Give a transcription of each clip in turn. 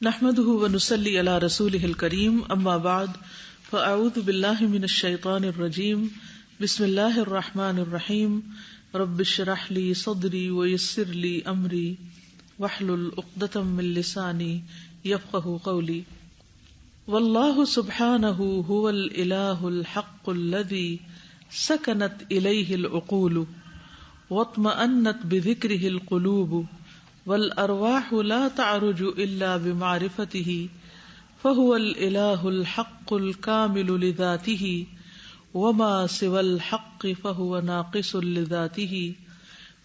نحمده ونصلي على رسوله الكريم اما بعد فاعوذ بالله من الشيطان الرجيم بسم الله الرحمن الرحيم رب اشرح لي صدري ويسر لي امري واحلل عقدة من لساني يفقهوا قولي والله سبحانه هو الاله الحق الذي سكنت اليه العقول واطمأنت بذكره القلوب والارواح لا تعرج الا بمعرفته فهو الاله الحق الكامل لذاته وما سوى الحق فهو ناقص لذاته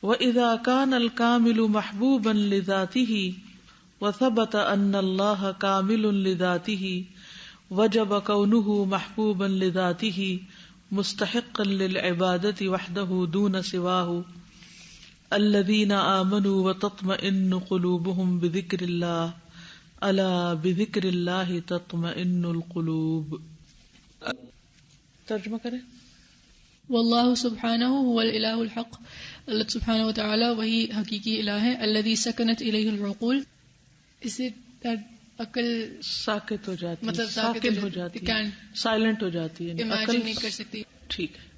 واذا كان الكامل محبوبا لذاته وثبت ان الله كامل لذاته وجب كونه محبوبا لذاته مستحقا للعبادة وحده دون سواه الذين آمنوا وتطمئن قلوبهم بذكر الله ألا بذكر الله تطمئن القلوب. ترجمہ کریں. واللہ سبحانہ هو الالہ الحق، اللہ سبحانہ وتعالی وہی حقیقی الہ ہے. الذی سکنت الیہ العقول، اس سے عقل ساکت ہو جاتی، مطلب ساکن ہو جاتی، سائلنٹ ہو جاتی ہے، امیجن نہیں کر سکتی. ٹھیک ہے،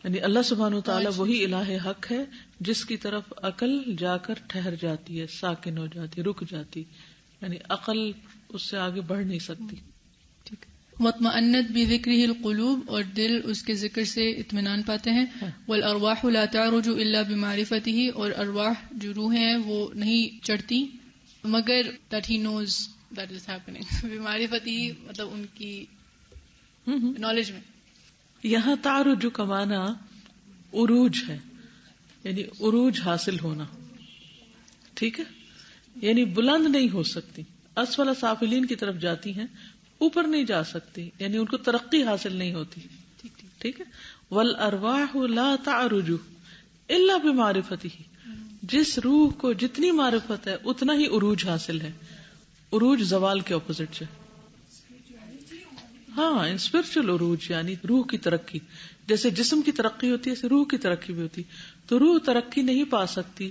یعنی اللہ سبحانہ وتعالی وہی الہ حق ہے جس کی طرف عقل جا کر ٹھہر جاتی ہے، ساکن ہو جاتی، رک جاتی، یعنی عقل اس سے آگے بڑھ نہیں سکتی. ٹھیک ہے. مطمئنت بذکرہ القلوب، اور دل اس کے ذکر سے اطمینان پاتے ہیں. والارواح لا تعرج الا بمعرفتہ، اور ارواح جو روحیں ہیں وہ نہیں چڑھتی مگر that he knows that is happening. بمعرفتہ مطلب ان کی نالج میں. یہاں تعرج کا معنی عروج ہے، یعنی عروج حاصل ہونا. ٹھیک ہے، یعنی بلند نہیں ہو سکتی، اسفل سافلین کی طرف جاتی ہیں، اوپر نہیں جا سکتی، یعنی ان کو ترقی حاصل نہیں ہوتی. ٹھیک ہے. والارواح لا تعرج الا بمعرفتہ، جس روح کو جتنی معرفت ہے اتنا ہی عروج حاصل ہے. عروج زوال کے اپوزٹ سے. ہاں، اسپرچل عروج یعنی روح کی ترقی. جیسے جسم کی ترقی ہوتی ہے ایسے روح کی ترقی بھی ہوتی. تو روح ترقی نہیں پا سکتی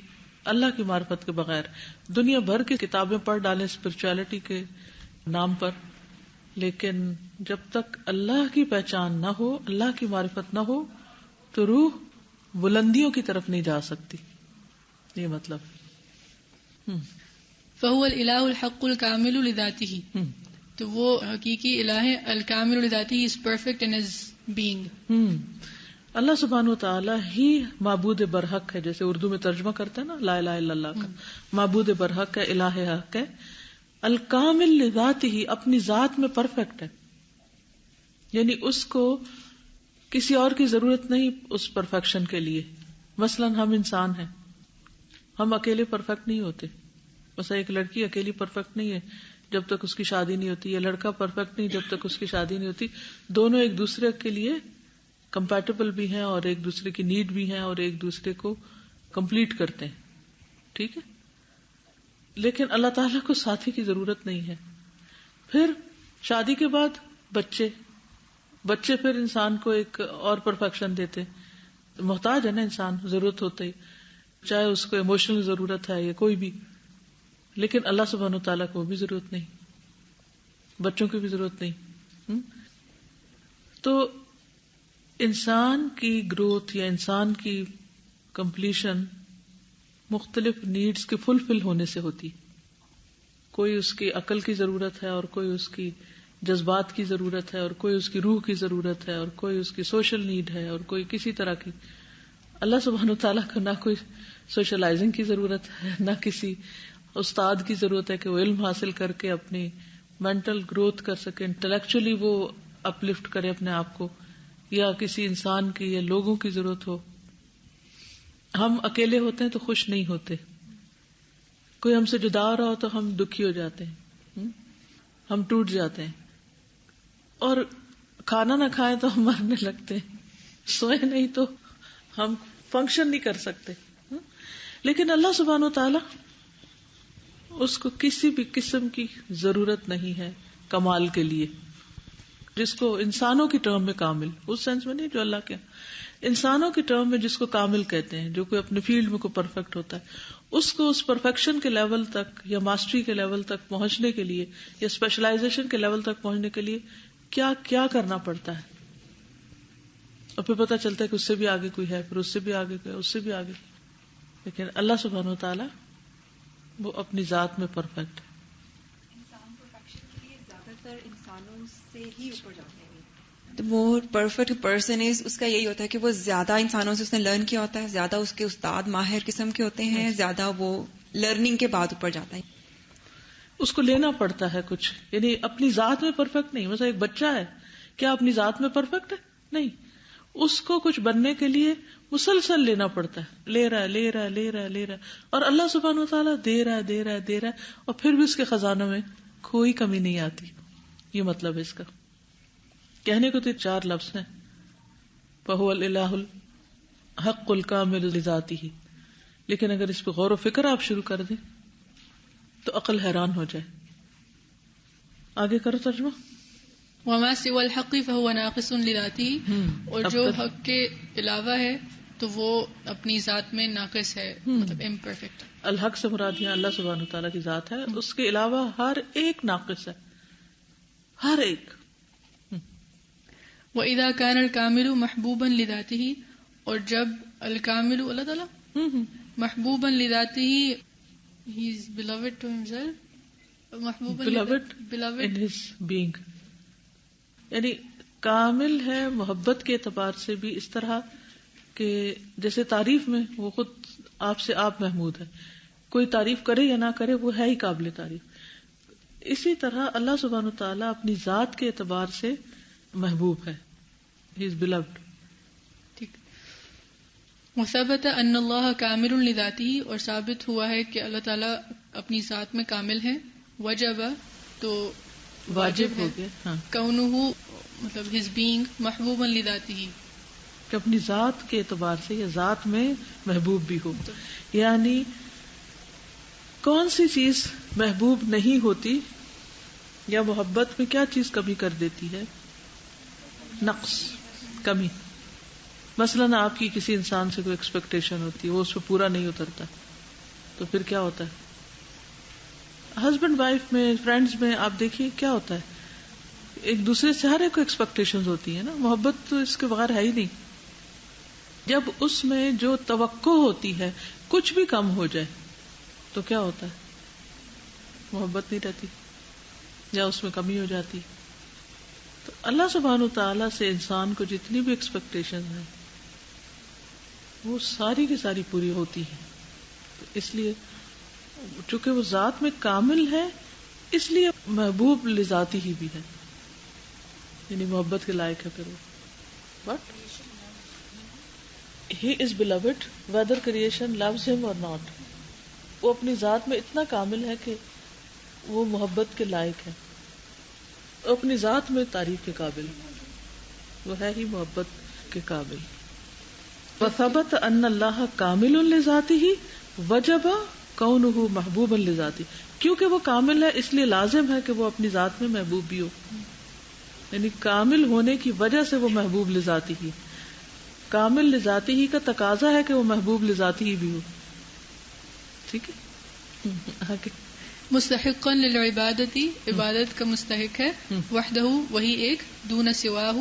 اللہ کی معرفت کے بغیر. دنیا بھر کی کتابیں پڑھ ڈالیں اسپرچولیٹی کے نام پر، لیکن جب تک اللہ کی پہچان نہ ہو، اللہ کی معرفت نہ ہو، تو روح بلندیوں کی طرف نہیں جا سکتی. یہ مطلب فهو الالہ الحق الکامل لذاتہ، تو وہ حقیقی الہ ہے الکامل لذاتہ، is perfect in his being. Allah سبحانہ وتعالی ہی معبود برحق ہے، جیسے اردو میں ترجمہ کرتے ہیں نا لا الہ الا اللہ کا. معبود برحق ہے، الہ حق ہے. الکامل لذاتہ، اپنی ذات میں پرفیکٹ ہے، یعنی اس کو کسی اور کی ضرورت نہیں اس پرفیکشن کے لیے. مثلا ہم انسان ہیں، ہم اکیلے پرفیکٹ نہیں ہوتے. مثلا ایک لڑکی اکیلی پرفیکٹ نہیں ہے جب تک اس کی شادی نہیں ہوتی، یا لڑکا پرفیکٹ نہیں جب تک اس کی شادی نہیں ہوتی. دونوں ایک دوسرے کے لیے کمپیٹیبل بھی ہیں اور ایک دوسرے کی نیڈ بھی ہیں اور ایک دوسرے کو کمپلیٹ کرتے ہیں. ٹھیک ہے. لیکن اللہ تعالیٰ کو ساتھی کی ضرورت نہیں ہے. پھر شادی کے بعد بچے پھر انسان کو ایک اور پرفیکشن دیتے. محتاج ہے نا انسان، ضرورت ہوتا ہی، چاہے اس کو ایموشنل ضرورت ہے یا کوئی بھی. لیکن اللہ سبحانہ وتعالیٰ کو بھی ضرورت نہیں، بچوں کی بھی ضرورت نہیں. تو انسان کی گروتھ یا انسان کی کمپلیشن مختلف نیڈز کے فلفل ہونے سے ہوتی. کوئی اس کی عقل کی ضرورت ہے، اور کوئی اس کی جذبات کی ضرورت ہے، اور کوئی اس کی روح کی ضرورت ہے، اور کوئی اس کی سوشل نیڈ ہے، اور کوئی کسی طرح کی. اللہ سبحانہ وتعالیٰ کو نہ کوئی سوشلائزنگ کی ضرورت ہے، نہ کسی استاد کی ضرورت ہے کہ وہ علم حاصل کر کے اپنی مینٹل گروتھ کر سکے، انٹلیکچولی وہ اپلفٹ کرے اپنے آپ کو، یا کسی انسان کی یا لوگوں کی ضرورت ہو. ہم اکیلے ہوتے ہیں تو خوش نہیں ہوتے، کوئی ہم سے جدا ہو رہا ہو تو ہم دکھی ہو جاتے ہیں، ہم ٹوٹ جاتے ہیں، اور کھانا نہ کھائیں تو ہم مرنے لگتے ہیں، سوئے نہیں تو ہم فنکشن نہیں کر سکتے. لیکن اللہ سبحانہ وتعالی اس کو کسی بھی قسم کی ضرورت نہیں ہے کمال کے لیے. جس کو انسانوں کی ٹرم میں کامل، اس سینس میں نہیں جو اللہ کے، انسانوں کی ٹرم میں جس کو کامل کہتے ہیں، جو کوئی اپنے فیلڈ میں کوئی پرفیکٹ ہوتا ہے، اس کو اس پرفیکشن کے لیول تک یا ماسٹری کے لیول تک پہنچنے کے لیے یا اسپیشلائزیشن کے لیول تک پہنچنے کے لیے کیا کیا کرنا پڑتا ہے. اور پھر پتہ چلتا ہے کہ اس سے بھی آگے کوئی ہے, پھر اس سے بھی آگے کوئی, اس سے بھی آگے. لیکن اللہ سبحانہ و تعالیٰ وہ اپنی ذات میں پرفیکٹ ہے. انسان پرفیکشن کے لیے زیادہ تر انسانوں سے ہی اوپر جاتے ہیں. The more perfect person is, اس کا یہی ہوتا ہے کہ وہ زیادہ انسانوں سے اس نے لرن کیا ہوتا ہے, زیادہ اس کے استاد ماہر قسم کے ہوتے ہیں, زیادہ وہ لرننگ کے بعد اوپر جاتا ہے. اس کو لینا پڑتا ہے کچھ, یعنی اپنی ذات میں پرفیکٹ نہیں. مثلا ایک بچہ ہے, کیا اپنی ذات میں پرفیکٹ ہے؟ نہیں. اس کو کچھ بننے کے لیے مسلسل لینا پڑتا ہے, لے رہا ہے, اور اللہ سبحانہ و تعالیٰ دے رہا ہے, اور پھر بھی اس کے خزانوں میں کوئی کمی نہیں آتی. یہ مطلب ہے اس کا. کہنے کو تو 4 لفظ ہیں, فَهُوَ الْإِلَٰهُ الْحَقُّ الْكَامِلُ لِذَاتِهِ, لیکن اگر اس پہ غور و فکر آپ شروع کر دیں تو عقل حیران ہو جائے. آگے کرو ترجمہ. وَمَا سِوَى الْحَقِّ فَهُوَ نَاقِصٌ لِذَاتِهِ, اور جو حق کے علاوہ ہے تو وہ اپنی ذات میں ناقص ہے, مطلب امپرفیکٹ. الحق سے مراد یہاں اللہ سبحانہ وتعالیٰ کی ذات ہے, اس کے علاوہ ہر ایک ناقص ہے, ہر ایک. وَإِذَا كَانَ الْكَامِلُ مَحْبُوبًا لِذَاتِهِ, اور جب الکامل اللہ تعالیٰ محبوبًا لِذَاتِهِ, he is beloved to himself, beloved in his being, یعنی کامل ہے محبت کے اعتبار سے بھی, اس طرح کہ جیسے تعریف میں وہ خود آپ سے آپ محمود ہے, کوئی تعریف کرے یا نہ کرے وہ ہے ہی قابل تعریف. اسی طرح اللہ سبحانہ وتعالیٰ اپنی ذات کے اعتبار سے محبوب ہے, he is beloved. ٹھیک. وثبت ان اللہ کامل لذاته, اور ثابت ہوا ہے کہ اللہ تعالیٰ اپنی ذات میں کامل ہے. وجب تو واجب ہو گیا, کونہ مطلب his being محبوبا لذاته, کہ اپنی ذات کے اعتبار سے یا ذات میں محبوب بھی ہو. یعنی کون سی چیز محبوب نہیں ہوتی یا محبت میں کیا چیز کمی کر دیتی ہے؟ نقص, کمی. مثلاً آپ کی کسی انسان سے کوئی ایکسپیکٹیشن ہوتی ہے, وہ اس پہ پورا نہیں اترتا, تو پھر کیا ہوتا ہے؟ ہسبینڈ وائف میں, فرینڈز میں آپ دیکھیے کیا ہوتا ہے, ایک دوسرے سے ہر ایک کو ایکسپیکٹیشن ہوتی ہے نا. محبت تو اس کے بغیر ہے ہی نہیں. جب اس میں جو توقع ہوتی ہے کچھ بھی کم ہو جائے تو کیا ہوتا ہے؟ محبت نہیں رہتی یا اس میں کمی ہو جاتی. تو اللہ سبحانہ وتعالیٰ سے انسان کو جتنی بھی ایکسپیکٹیشن ہیں وہ ساری کی ساری پوری ہوتی ہیں. تو اس لیے چونکہ وہ ذات میں کامل ہے اس لیے محبوب لذاتی ہی بھی ہے, یعنی محبت کے لائق ہے. پھر وہ but he is beloved whether creation loves him or not. وہ اپنی ذات میں اتنا کامل ہے کہ وہ محبت کے لائق ہے, اپنی ذات میں تعریف کے قابل, وہ ہے ہی محبت کے قابل. وثبت ان اللہ کامل لذاتہ وجب کونہ محبوبا لذاتہ, کیونکہ وہ کامل ہے اس لیے لازم ہے کہ وہ اپنی ذات میں محبوب بھی ہو, یعنی کامل ہونے کی وجہ سے وہ محبوب لذاتہ ہی, کامل لذاتہ ہی کا تقاضا ہے کہ وہ محبوب لذاتہ ہی بھی ہو. ٹھیک ہے. مستحقا للعبادتی, عبادت کا مستحق ہے. وحدہ, وہی ایک. دون سواہ,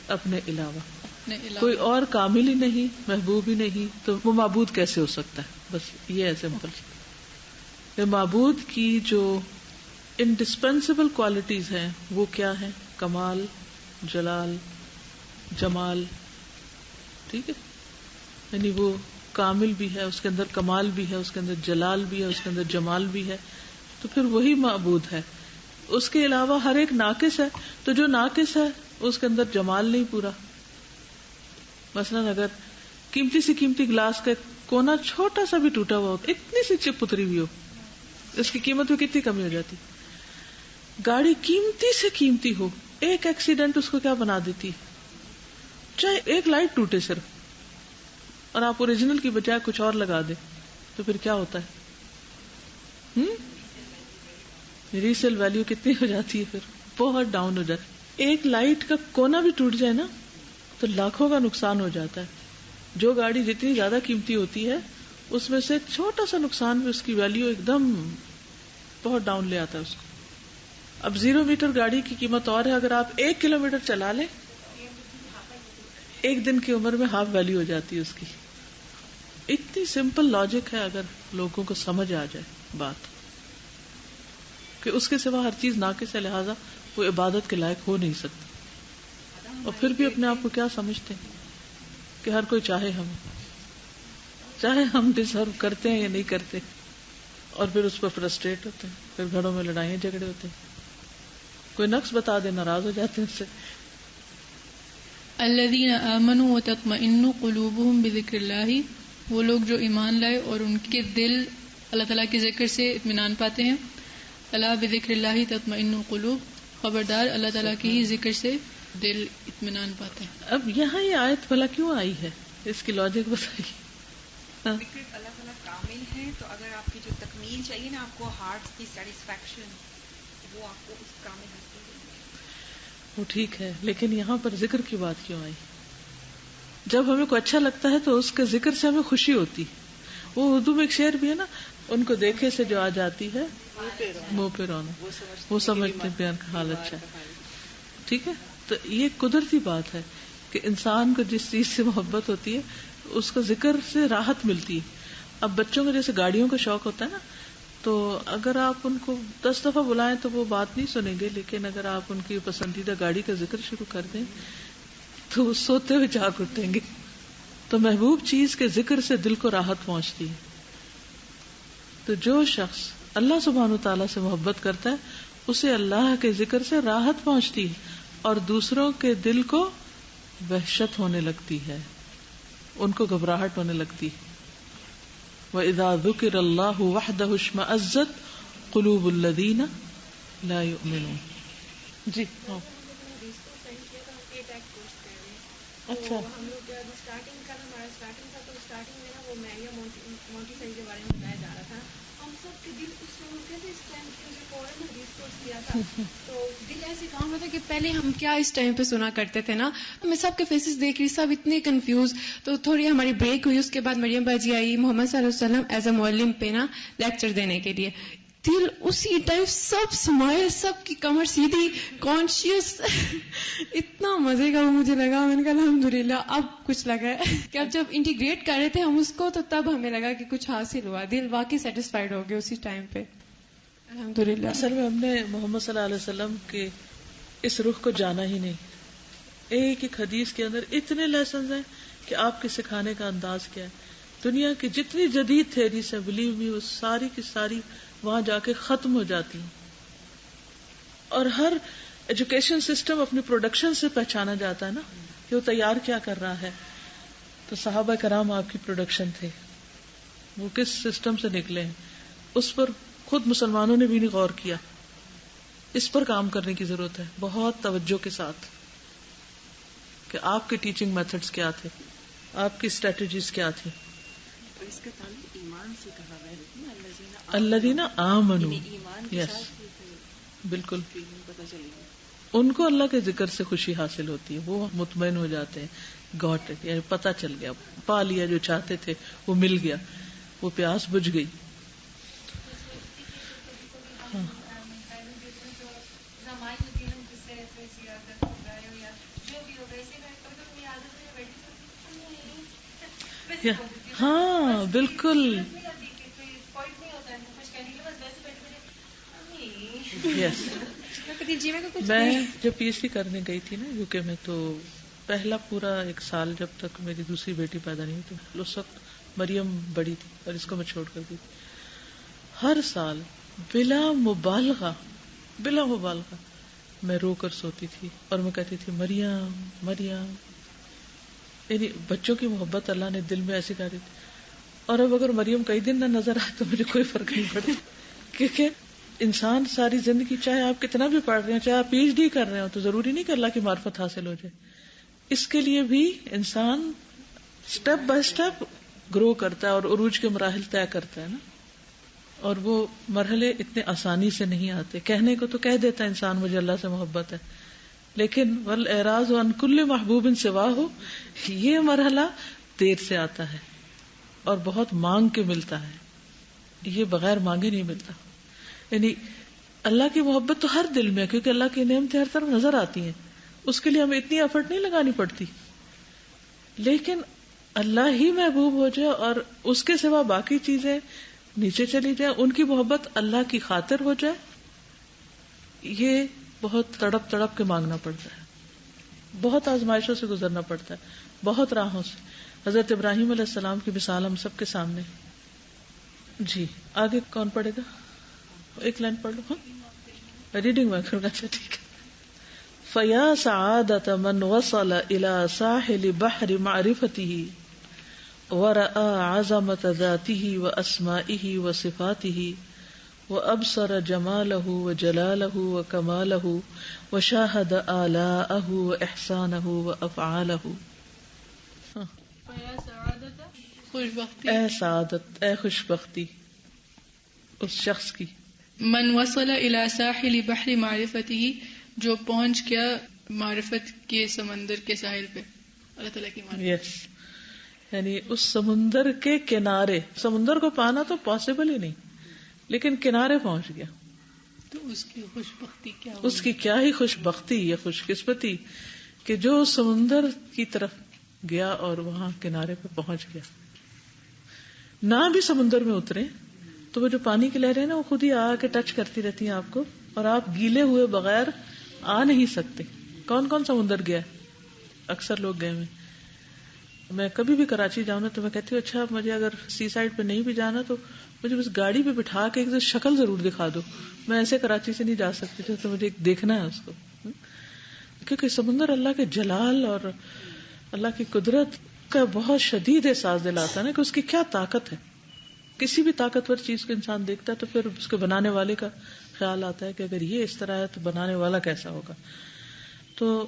اپنے علاوہ. کوئی اور کامل ہی نہیں, محبوب ہی نہیں, تو وہ معبود کیسے ہو سکتا ہے؟ بس یہ ہے سمپل. معبود کی جو انڈسپینسیبل کوالٹیز ہیں وہ کیا ہیں؟ کمال, جلال, جمال. ٹھیک ہے, یعنی وہ کامل بھی ہے, اس کے اندر کمال بھی ہے, اس کے اندر جلال بھی ہے, اس کے اندر جمال بھی ہے, تو پھر وہی معبود ہے. اس کے علاوہ ہر ایک ناقص ہے, تو جو ناقص ہے اس کے اندر جمال نہیں پورا. مثلاً اگر قیمتی سے قیمتی گلاس کا کونا چھوٹا سا بھی ٹوٹا ہوا ہو, اتنی سی چپ اتری ہوئی ہو, اس کی قیمت میں کتنی کمی ہو جاتی. گاڑی قیمتی سے قیمتی ہو, ایک ایکسیڈنٹ اس کو کیا بنا دیتی, چاہے ایک لائٹ ٹوٹے صرف, اور آپ اوریجنل کی بجائے کچھ اور لگا دیں تو پھر کیا ہوتا ہے؟ ریسیل ویلیو کتنی ہو جاتی ہے, پھر بہت ڈاؤن ہو جاتی. ایک لائٹ کا کونا بھی ٹوٹ جائے نا تو لاکھوں کا نقصان ہو جاتا ہے. جو گاڑی جتنی زیادہ قیمتی ہوتی ہے اس میں سے چھوٹا سا نقصان بھی اس کی ویلیو ایک دم بہت ڈاؤن لے آتا ہے اس کو. اب 0 میٹر گاڑی کی قیمت اور ہے، اگر آپ 1 کلومیٹر چلا لیں 1 دن کی عمر میں ہاف ویلیو ہو جاتی ہے اس کی. اتنی سمپل لاجک ہے اگر لوگوں کو سمجھ آ جائے بات کہ اس کے سوا ہر چیز ناقص ہے، لہذا وہ عبادت کے لائق ہو نہیں سکتی. اور پھر بھی اپنے آپ کو کیا سمجھتے ہیں کہ ہر کوئی چاہے ہم ڈیزرو کرتے ہیں یا نہیں کرتے، اور پھر اس پر فرسٹریٹ ہوتے ہیں، پھر گھروں میں لڑائیاں جھگڑے ہوتے ہیں، کوئی نقص بتا دے ناراض ہو جاتے ہیں اس سے. الذین آمنوا وتطمئن قلوبهم بذکر اللہ، وہ لوگ جو ایمان لائے اور ان کے دل اللہ تعالیٰ کے ذکر سے اطمینان پاتے ہیں. الا بذکر اللہ تطمئن القلوب، خبردار اللہ تعالیٰ کے ہی ذکر سے دل اطمینان پاتے ہیں. اب یہاں یہ آیت بھلا کیوں آئی ہے، اس کی لاجک بتائیے. ذکر اللہ تعالیٰ کامل ہے، تو اگر آپ کی جو تکمیل چاہیے نا، آپ کو ہارٹ کی سیٹسفیکشن، وہ آپ کو اس کامل حاصل ہے. وہ ٹھیک ہے، لیکن یہاں پر ذکر کی بات کیوں آئی؟ جب ہمیں کوئی اچھا لگتا ہے تو اس کے ذکر سے ہمیں خوشی ہوتی. وہ اردو میں ایک شعر بھی ہے نا، ان کو دیکھے سے جو آ جاتی ہے منہ پہ رونا، وہ سمجھتے بیان کا حال اچھا ہے. ٹھیک ہے، تو یہ قدرتی بات ہے کہ انسان کو جس چیز سے محبت ہوتی ہے اس کو ذکر سے راحت ملتی ہے. اب بچوں کو جیسے گاڑیوں کا شوق ہوتا ہے نا، تو اگر آپ ان کو 10 دفعہ بلائیں تو وہ بات نہیں سنیں گے، لیکن اگر آپ ان کی پسندیدہ گاڑی کا ذکر شروع کر دیں تو وہ سوتے ہوئے جاگ اٹھیں گے. تو محبوب چیز کے ذکر سے دل کو راحت پہنچتی ہے. تو جو شخص اللہ سبحانہ وتعالیٰ سے محبت کرتا ہے اسے اللہ کے ذکر سے راحت پہنچتی ہے، اور دوسروں کے دل کو وحشت ہونے لگتی ہے، ان کو گھبراہٹ ہونے لگتی ہے. وَإِذَا ذُكِرَ اللَّهُ وَحْدَهُ اشْمَأَزَّتْ قُلُوبُ الَّذِينَ لَا يُؤْمِنُونَ. جی ہاں اچھا، ہم لوگ اسٹارٹنگ کا ہمارا اسٹارٹنگ تھا، تو اسٹارٹنگ میں نا وہ میریا مونٹی سری کے بارے میں بتایا جا رہا تھا. ہم سب کے دل اس ٹائم اٹھے تھے، اس ٹائم مجھے فوراً حدیث کورس کیا تھا، تو دل ایسے کام ہوتا کہ پہلے ہم کیا اس ٹائم پہ سنا کرتے تھے نا. میں سب کے فیسز دیکھ رہی، سب اتنے کنفیوز. تو تھوڑی ہماری بریک ہوئی، اس کے بعد مریم باجی آئی محمد صلی اللہ علیہ وسلم ایز اے معلم پہ نا لیکچر دینے کے لیے. دل اسی ٹائم سب سمائل، سب کی کمر سیدھی، کانشیس. اتنا مزے کا وہ مجھے لگا. میں نے کہا الحمدللہ اب کچھ لگا ہے کہ اب جب انٹیگریٹ کر رہے تھے ہم اس کو، تو تب ہمیں لگا کہ کچھ حاصل ہوا. دل واقعی سیٹسفائیڈ ہو گیا اسی ٹائم پہ الحمدللہ. اصل میں ہم نے محمد صلی اللہ علیہ وسلم کے اس رخ کو جانا ہی نہیں. ایک ایک حدیث کے اندر اتنے لیسنز ہیں کہ آپ کے سکھانے کا انداز کیا ہے. دنیا کی جتنی جدید تھیریز ہیں بلیو می، وہ ساری کی ساری وہاں جا کے ختم ہو جاتی ہیں. اور ہر ایجوکیشن سسٹم اپنی پروڈکشن سے پہچانا جاتا ہے نا کہ وہ تیار کیا کر رہا ہے. تو صحابہ کرام آپ کی پروڈکشن تھے، وہ کس سسٹم سے نکلے ہیں اس پر خود مسلمانوں نے بھی نہیں غور کیا. اس پر کام کرنے کی ضرورت ہے بہت توجہ کے ساتھ کہ آپ کے ٹیچنگ میتھڈز کیا تھے، آپ کی اسٹریٹجیز کیا تھی. اس کا تعلق ایمان سے کہا ہے الذین آمنوا، یس بالکل. ان کو اللہ کے ذکر سے خوشی حاصل ہوتی ہے، وہ مطمئن ہو جاتے ہیں. گاٹ اٹ، یعنی پتہ چل گیا، پا لیا جو چاہتے تھے وہ مل گیا، وہ پیاس بجھ گئی. ہاں بالکل، یس. میں جب پی ایچ ڈی کرنے گئی تھی نا یو کے میں، تو پہلا پورا 1 سال جب تک میری دوسری بیٹی پیدا نہیں ہوئی تھی، اس وقت مریم بڑی تھی اور اس کو میں چھوڑ کر گئی. ہر سال بلا مبالغہ میں رو کر سوتی تھی اور میں کہتی تھی مریم مریم. یعنی بچوں کی محبت اللہ نے دل میں ایسی ڈالی تھی. اور اب اگر مریم کئی دن نہ نظر آئے تو مجھے کوئی فرق نہیں پڑتا، کیونکہ انسان ساری زندگی چاہے آپ کتنا بھی پڑھ رہے ہیں، چاہے آپ پی ایچ ڈی کر رہے ہو، تو ضروری نہیں کہ اللہ کی معرفت حاصل ہو جائے. اس کے لیے بھی انسان سٹیپ بائی سٹیپ گرو کرتا ہے اور عروج کے مراحل طے کرتا ہے نا. اور وہ مرحلے اتنے آسانی سے نہیں آتے. کہنے کو تو کہہ دیتا انسان مجھے اللہ سے محبت ہے، لیکن والاعراض عن کل محبوب سواہ، یہ مرحلہ دیر سے آتا ہے. اور بہت مانگ کے ملتا ہے. یہ بغیر مانگے نہیں ملتا. یعنی اللہ کی محبت تو ہر دل میں ہے، کیونکہ اللہ کی نعمتیں ہر طرف نظر آتی ہیں، اس کے لیے ہمیں اتنی ایفرٹ نہیں لگانی پڑتی. لیکن اللہ ہی محبوب ہو جائے اور اس کے سوا باقی چیزیں نیچے چلی جائیں، ان کی محبت اللہ کی خاطر ہو جائے، یہ بہت تڑپ تڑپ کے مانگنا پڑتا ہے، بہت آزمائشوں سے گزرنا پڑتا ہے، بہت راہوں سے. حضرت ابراہیم علیہ السلام کی مثال ہم سب کے سامنے. جی آگے کون پڑھے گا؟ ایک لائن پڑھ لو. ریڈنگ میں کروں گا. اچھا ٹھیک ہے. فَيَا سَعَادَةَ مَنْ وَصَلَ إِلَى سَاحِلِ بَحْرِ مَعْرِفَتِهِ وَرَأَى عَظَمَةَ ذَاتِهِ وَأَسْمَائِهِ وَصِفَاتِهِ وَأَبْصَرَ جَمَالَهُ وَجَلَالَهُ وَكَمَالَهُ وَشَاهَدَ آلَاءَهُ وَإِحْسَانَهُ وَأَفْعَالَهُ. فَيَا سَعَادَةَ خوش بختی، اے سعادت، اے خوش بختی اس شخص کی. من وصل الى ساحل بحر معرفته، جو پہنچ گیا معرفت کے سمندر کے ساحل پہ، اللہ تعالیٰ کی معرفت. یس یعنی اس سمندر کے کنارے. سمندر کو پانا تو پاسبل ہی نہیں، لیکن کنارے پہنچ گیا. تو اس کی خوش بختی کیا اس کی کیا ہی خوش بختی یا خوش قسمتی کہ جو اس سمندر کی طرف گیا اور وہاں کنارے پہ پہنچ گیا. نہ بھی سمندر میں اترے تو وہ جو پانی کی لہریں نا، وہ خود ہی آ کے ٹچ کرتی رہتی ہیں آپ کو، اور آپ گیلے ہوئے بغیر آ نہیں سکتے. کون کون سمندر گیا؟ اکثر لوگ گئے ہوئے. میں کبھی بھی کراچی جاؤں نا تو میں کہتی ہوں اچھا مجھے اگر سی سائڈ پہ نہیں بھی جانا تو مجھے بس گاڑی پہ بٹھا کے ایک شکل ضرور دکھا دو. میں ایسے کراچی سے نہیں جا سکتی تو مجھے ایک دیکھنا ہے اس کو، کیونکہ سمندر اللہ کے جلال اور اللہ کی قدرت کا بہت شدید احساس دلاتا ہے نا کہ اس کی کیا طاقت ہے. کسی بھی طاقتور چیز کو انسان دیکھتا ہے تو پھر اس کے بنانے والے کا خیال آتا ہے کہ اگر یہ اس طرح ہے تو بنانے والا کیسا ہوگا. تو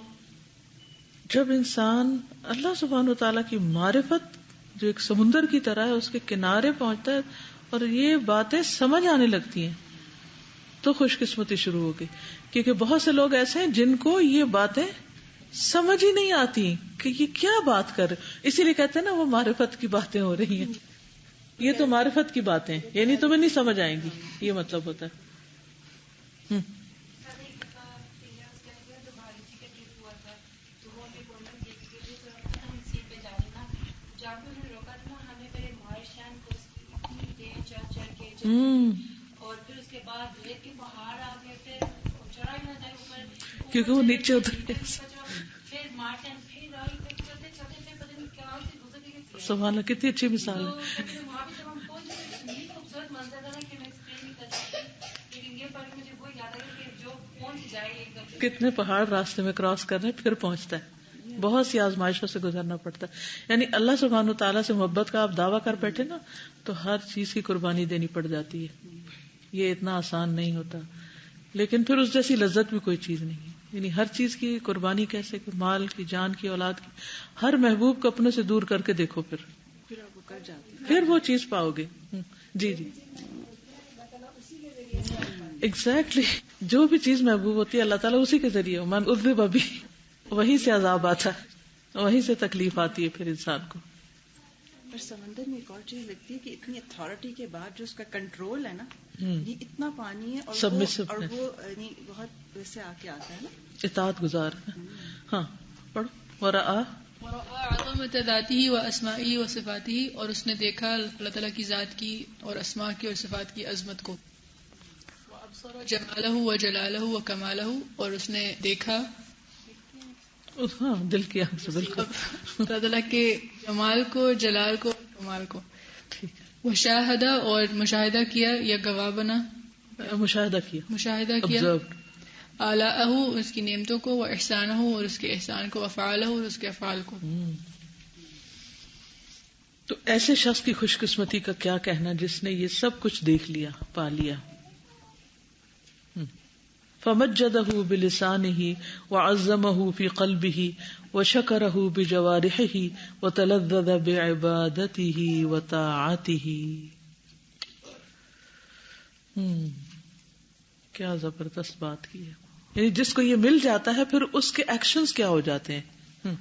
جب انسان اللہ سبحانہ وتعالیٰ کی معرفت جو ایک سمندر کی طرح ہے اس کے کنارے پہنچتا ہے اور یہ باتیں سمجھ آنے لگتی ہیں تو خوش قسمتی شروع ہو گئی. کیونکہ بہت سے لوگ ایسے ہیں جن کو یہ باتیں سمجھ ہی نہیں آتی کہ یہ کیا بات کر رہے، اسی لیے کہتے ہیں نا وہ معرفت کی باتیں ہو رہی ہیں. یہ تو معرفت کی باتیں یعنی تمہیں نہیں سمجھ آئیں گی، یہ مطلب ہوتا ہے. اور پھر اس کے بعد دیکھ کے پہاڑ آ گئے تھے، چڑھا ہی نہ جائے اوپر کیونکہ وہ نیچے اتر گئے. پھر مارچ اینڈ پھر آئی چلتے چلتے پھر پتہ نہیں کہاں سے گزر گئے. سبحان اللہ، کتنی اچھی مثال ہے. وہاں بھی جب ہم پہنچ گئے اتنی خوبصورت منظر تھا نا کہ میں ایکسپلین نہیں کر سکتی. لیکن یہ فرق مجھے وہ یاد آیا کہ جو پہنچ جائے ایک دم کتنے پہاڑ راستے میں کراس کر رہے پھر پہنچتا ہے. بہت سی آزمائشوں سے گزرنا پڑتا ہے. یعنی اللہ سبحانہ وتعالیٰ سے محبت کا آپ دعویٰ کر بیٹھے نا تو ہر چیز کی قربانی دینی پڑ جاتی ہے. یہ اتنا آسان نہیں ہوتا، لیکن پھر اس جیسی لذت بھی کوئی چیز نہیں. یعنی ہر چیز کی قربانی کیسے کہ مال کی، جان کی، اولاد کی، ہر محبوب کو اپنے سے دور کر کے دیکھو پھر وہ چیز پاؤ گے. جی جی ایگزیکٹلی. جو بھی چیز محبوب ہوتی ہے اللہ تعالیٰ اسی کے ذریعے من عذب بھی وہیں سے عذاب آتا ہے، وہیں سے تکلیف آتی ہے پھر انسان کو. پر سمندر میں ایک اور چیز لگتی ہے کہ اتنی اتھارٹی کے بعد جو اس کا کنٹرول ہے نا، یہ اتنا پانی ہے اور وہ یعنی بہت ویسے آ کے آتا ہے نا، اطاعت گزار. ہاں پڑھو. ورآ عظمت ذاتہ و اسمائہ و صفاتہ، اور اس نے دیکھا اللہ تعالیٰ کی ذات کی اور اسماء کی اور صفات کی عظمت کو. جمالہ و جلالہ و کمالہ، اور اس نے دیکھا ہاں دل کی آنکھ سے بالکل اللہ تعالیٰ کے جمال کو، جلال کو، کمال کو. مشاہدہ اور مشاہدہ کیا یا گواہ بنا، مشاہدہ کیا آلائہ اس کی نعمتوں کو، و احسانہ اور اس کے احسان کو، افعالہ اور اس کے افعال کو. تو ایسے شخص کی خوش قسمتی کا کیا کہنا جس نے یہ سب کچھ دیکھ لیا، پا لیا. فمجدہ بلسانہ وعظمہ فی قلبہ وشکرہ بجوارحہ وتلذذ بعبادتہ وطاعتہ. کیا زبردست بات کی ہے. یعنی جس کو یہ مل جاتا ہے پھر اس کے ایکشنز کیا ہو جاتے ہیں.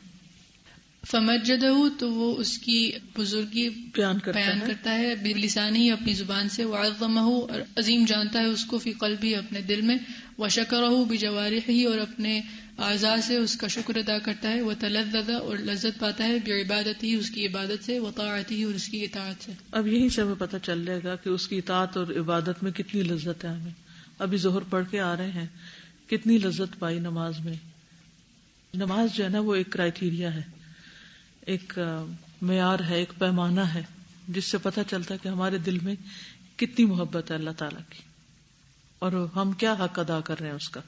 فمجدہ تو وہ اس کی بزرگی بیان کرتا ہے بلسانہ ہی اپنی زبان سے، وعظمہ اور عظیم جانتا ہے اس کو فی قلبی اپنے دل میں، وشکرہ بجوارحہ اور اپنے اعضاء سے اس کا شکر ادا کرتا ہے، وتلذذ اور لذت پاتا ہے بعبادتہ اس کی عبادت سے، وطاعتہ اور اس کی اطاعت سے. اب یہیں سے ہمیں پتہ چل جائے گا کہ اس کی اطاعت اور عبادت میں کتنی لذت ہے. ہمیں ابھی ظہر پڑھ کے آ رہے ہیں، کتنی لذت پائی نماز میں. نماز جو ہے نا وہ ایک کرائٹیریا ہے، ایک معیار ہے، ایک پیمانہ ہے جس سے پتہ چلتا ہے کہ ہمارے دل میں کتنی محبت ہے اللہ تعالیٰ کی اور ہم کیا حق ادا کر رہے ہیں اس کا.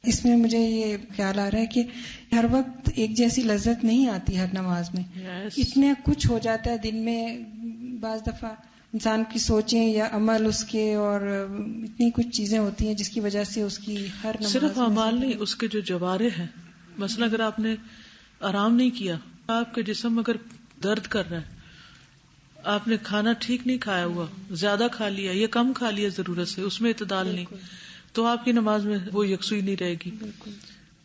اس میں مجھے یہ خیال آ رہا ہے کہ ہر وقت ایک جیسی لذت نہیں آتی ہر نماز میں. اتنے کچھ ہو جاتا ہے دن میں، بعض دفعہ انسان کی سوچیں یا عمل اس کے، اور اتنی کچھ چیزیں ہوتی ہیں جس کی وجہ سے اس کی ہر نماز صرف اعمال نہیں، اس کے جو جوارح ہیں. مثلا اگر آپ نے آرام نہیں کیا، آپ کے جسم اگر درد کر رہا ہے، آپ نے کھانا ٹھیک نہیں کھایا ہوا، زیادہ کھا لیا یا کم کھا لیا ضرورت سے، اس میں اعتدال نہیں، تو آپ کی نماز میں وہ یکسوئی نہیں رہے گی.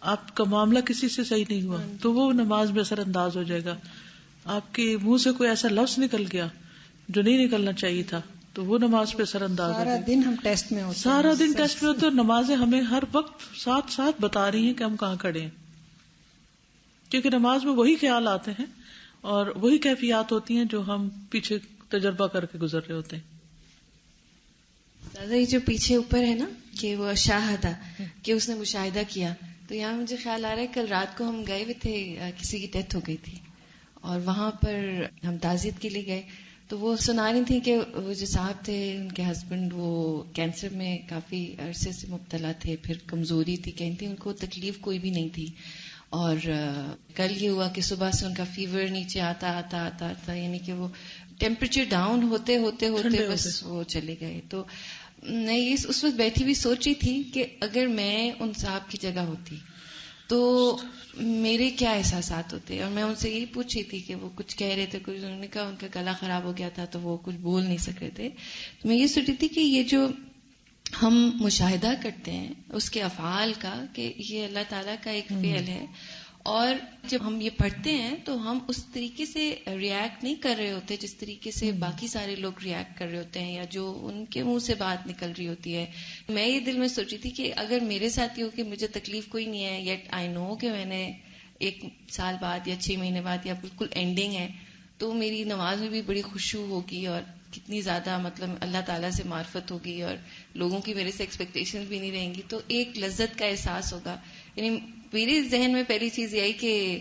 آپ کا معاملہ کسی سے صحیح نہیں ہوا تو وہ نماز میں اثر انداز ہو جائے گا. آپ کے منہ سے کوئی ایسا لفظ نکل گیا جو نہیں نکلنا چاہیے تھا تو وہ نماز پہ اثر انداز ہو جائے گا. سارا دن ہم ٹیسٹ میں ہوتے ہیں، سارا دن ٹیسٹ میں ہوتے ہیں، اور نمازیں ہمیں ہر وقت ساتھ ساتھ بتا رہی ہیں کہ ہم کہاں کھڑے ہیں، کیونکہ نماز میں وہی خیال آتے ہیں اور وہی کیفیات ہوتی ہیں جو ہم پیچھے تجربہ کر کے گزر رہے ہوتے ہیں. دادا یہ جو پیچھے اوپر ہے نا کہ وہ شاہدہ کہ اس نے مشاہدہ کیا، تو یہاں مجھے خیال آ رہا ہے کل رات کو ہم گئے ہوئے تھے، کسی کی ڈیتھ ہو گئی تھی اور وہاں پر ہم تعزیت کے لیے گئے، تو وہ سنا رہی تھی کہ وہ جو صاحب تھے ان کے ہسبینڈ وہ کینسر میں کافی عرصے سے مبتلا تھے، پھر کمزوری تھی، کہتی ان کو تکلیف کوئی بھی نہیں تھی، اور کل یہ ہوا کہ صبح سے ان کا فیور نیچے آتا یعنی کہ وہ ٹیمپریچر ڈاؤن ہوتے بس وہ چلے گئے. تو میں اس وقت بیٹھی ہوئی سوچ رہی تھی کہ اگر میں ان صاحب کی جگہ ہوتی تو میرے کیا احساسات ہوتے، اور میں ان سے یہی پوچھ رہی تھی کہ وہ کچھ کہہ رہے تھے، کچھ انہوں نے کہا ان کا گلا خراب ہو گیا تھا تو وہ کچھ بول نہیں سک رہے تھے. تو میں یہ سوچ رہی تھی کہ یہ جو ہم مشاہدہ کرتے ہیں اس کے افعال کا، کہ یہ اللہ تعالیٰ کا ایک فعل ہے، اور جب ہم یہ پڑھتے ہیں تو ہم اس طریقے سے ریاکٹ نہیں کر رہے ہوتے جس طریقے سے باقی سارے لوگ ریاکٹ کر رہے ہوتے ہیں یا جو ان کے منہ سے بات نکل رہی ہوتی ہے. میں یہ دل میں سوچی تھی کہ اگر میرے ساتھ یہ ہو کہ مجھے تکلیف کوئی نہیں ہے، یٹ آئی نو کہ میں نے 1 سال بعد یا 6 مہینے بعد یا بالکل اینڈنگ ہے، تو میری نماز میں بھی بڑی خشوع ہوگی اور کتنی زیادہ مطلب اللہ تعالیٰ سے معرفت ہوگی اور لوگوں کی میرے سے ایکسپیکٹیشن بھی نہیں رہیں گی، تو ایک لذت کا احساس ہوگا. یعنی میری ذہن میں پہلی چیز یہی کہ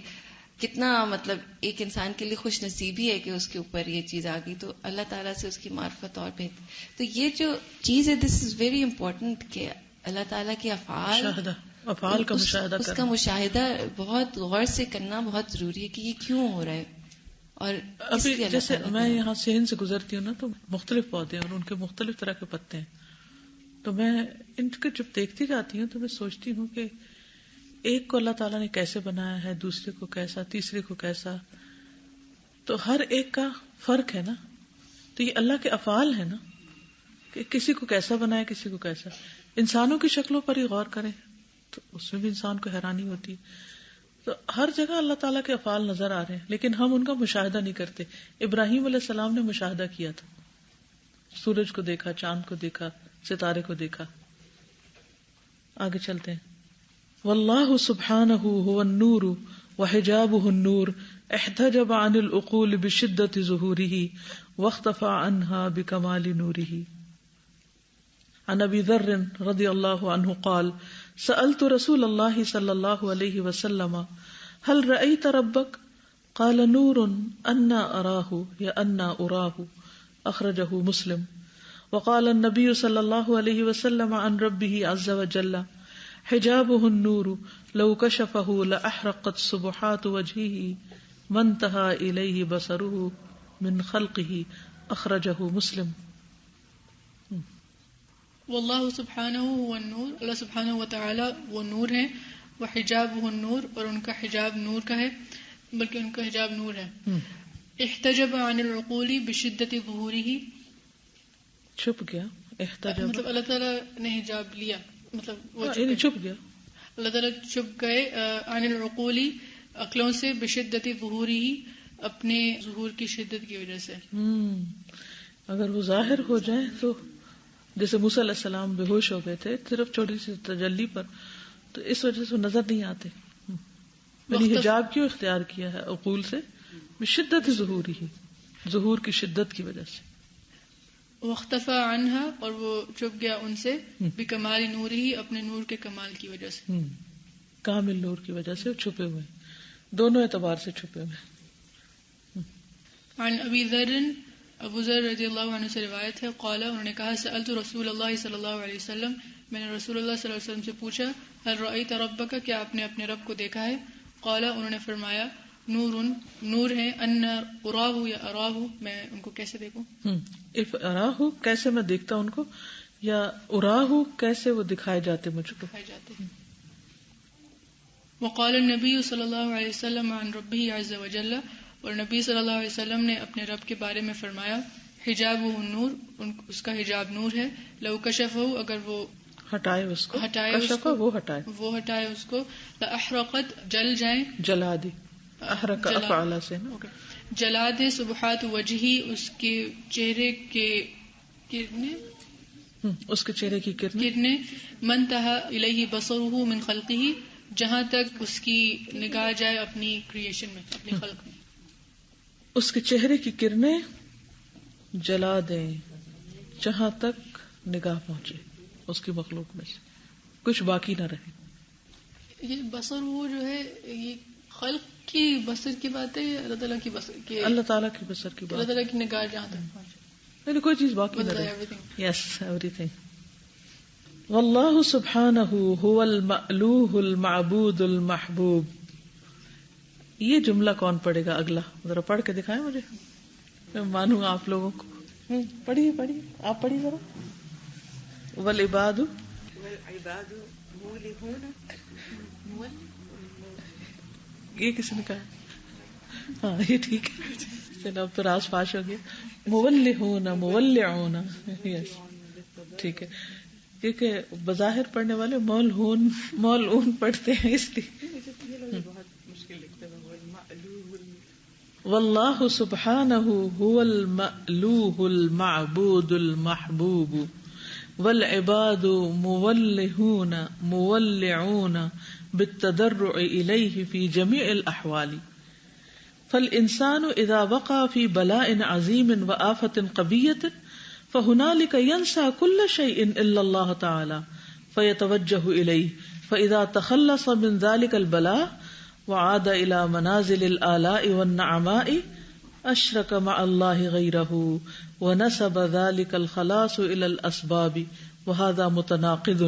کتنا مطلب ایک انسان کے لیے خوش نصیبی ہے کہ اس کے اوپر یہ چیز آ گئی، تو اللہ تعالیٰ سے اس کی معرفت اور بہتر. تو یہ جو چیز ہے دس از ویری امپورٹنٹ کہ اللہ تعالیٰ کے افعال کا مشاہدہ اس کا مشاہدہ بہت غور سے کرنا بہت ضروری ہے کہ یہ کیوں ہو رہا ہے. اور ابھی جیسے میں یہاں صحن سے گزرتی ہوں نا تو مختلف پودے اور ان کے مختلف طرح کے پتے ہیں، تو میں ان کو جب دیکھتی جاتی ہوں تو میں سوچتی ہوں کہ ایک کو اللہ تعالیٰ نے کیسے بنایا ہے، دوسرے کو کیسا، تیسرے کو کیسا، تو ہر ایک کا فرق ہے نا. تو یہ اللہ کے افعال ہے نا کہ کسی کو کیسا بنایا، کسی کو کیسا. انسانوں کی شکلوں پر ہی غور کریں تو اس میں بھی انسان کو حیرانی ہوتی ہے. تو ہر جگہ اللہ تعالیٰ کے افعال نظر آ رہے ہیں لیکن ہم ان کا مشاہدہ نہیں کرتے. ابراہیم علیہ السلام نے مشاہدہ کیا تھا، سورج کو دیکھا، چاند کو دیکھا، ستارے کو دیکھا. آگے چلتے ہیں. واللہ سبحانہ هو النور وحجابہ النور احتجب عن العقول بشدت ظہورہ واختفى عنها بکمال نورہ. عن ابی ذر رضی اللہ عنہ قال سألت رسول اللہ صلی اللہ علیہ وسلم هل رأيت ربک قال نور انا اراہ یا انا اراہ اخرجہ مسلم. وقال النبی صلی اللہ علیہ وسلم عن ربہ عز وجل حجابہ النور لو کشفہ لأحرقت سبحات وجہہ ما انتہى الیہ بصرہ من خلقہ اخرجہ مسلم. واللہ سبحانہ هو النور، اللہ سبحانہ وتعالی وہ نور ہے، وحجابہ النور اور ان کا حجاب نور کا ہے، بلکہ ان کا حجاب نور ہے. احتجب عن العقول بشدت ظہورہ، چھپ گیا. احتجب مطلب اللہ تعالیٰ نے حجاب لیا، مطلب وہ چھپ گیا. اللہ تعالیٰ چھپ گئے عن العقول عقلوں سے بشدت ظہوری ہی اپنے ظہور کی شدت کی وجہ سے. اگر وہ ظاہر ہو جائیں تو جیسے موسیٰ علیہ السلام بے ہوش ہو گئے تھے صرف چھوٹی سی تجلی پر، تو اس وجہ سے وہ نظر نہیں آتے. یعنی حجاب کیوں اختیار کیا ہے عقول سے؟ بشدت ظہوری ہی، ظہور کی شدت کی وجہ سے. واختفى عنها، اور وہ چھپ گیا ان سے، بکمال نور ہی اپنے نور کے کمال کی وجہ سے. کامل نور کی وجہ سے چھپے ہوئے، دونوں اعتبار سے چھپے ہوئے. عن ابی ذر، ابو ذر رضی اللہ عنہ سے روایت ہے، قال، انہوں نے کہا، سألت رسول اللہ صلی اللہ علیہ وسلم، میں نے رسول اللہ صلی اللہ علیہ وسلم سے پوچھا، هل رأيت ربک، کیا آپ نے اپنے رب کو دیکھا ہے؟ قال، انہوں نے فرمایا، نور ہے، ان اراہ یا اراہ، میں ان کو کیسے دیکھوں؟ اراہ کیسے میں دیکھتا ان کو، یا اراہ کیسے وہ دکھائے جاتے مجھ کو. وقال النبی صلی اللہ علیہ وسلم عن ربہ عز وجل، اور نبی صلی اللہ علیہ وسلم نے اپنے رب کے بارے میں فرمایا، حجابہ النور، اس کا حجاب نور ہے، لو کشفہ، اگر وہ ہٹائے اس کو، وہ ہٹائے اس کو، لأحرقت، جل جائیں، جلا دی، احرق افعال سے جلا دے، سبحات وجہی، اس کے چہرے کے کرنے، اس کے چہرے کی کرنے، منتہا الیہ بصرہ من خلقہ، جہاں تک اس کی نگاہ جائے اپنی کریشن میں، اپنی خلق میں. اس کے چہرے کی کرنیں جلا دیں جہاں تک نگاہ پہنچے اس کی مخلوق میں سے، کچھ باقی نہ رہے. یہ بصر وہ جو ہے، یہ خلق کی بصر کی بات ہے یا اللہ تعالیٰ کی بصر کی؟ اللہ تعالیٰ کی بصر کی بات، اللہ تعالیٰ کی نگاہ جہاں تک پہنچے، یعنی کوئی چیز باقی نہ رہے. یس، ایوری تھنگ. واللہ سبحانہ هو المألوہ المعبود المحبوب. یہ جملہ کون پڑھے گا اگلا؟ ذرا پڑھ کے دکھائیں مجھے، میں مانوں آپ لوگوں کو. پڑھیے آپ پڑھیے ذرا. والعباد مولہون، یہ کس نے کہا؟ ہاں یہ ٹھیک ہے، چلو اب تو راز فاش ہو گیا. مولہون، مولعون، یس ٹھیک ہے، کیونکہ بظاہر پڑھنے والے مولعون پڑھتے ہیں اس لیے. واللہ سبحانہ هو المألوہ المعبود المحبوب، والعباد مولہون مولعون بالتضرع الیہ فی جمیع الاحوال. فالانسان اذا وقع فی بلاء عظیم وآفۃ قویۃ فہنالک ینسى كل شیء الا اللہ تعالی فیتوجہ الیہ، فاذا تخلص من ذلك البلاء وعاد الى منازل الآلاء والنعماء اشرک مع اللہ غیرہ ونسب ذلك الخلاص الى الاسباب، وهذا متناقض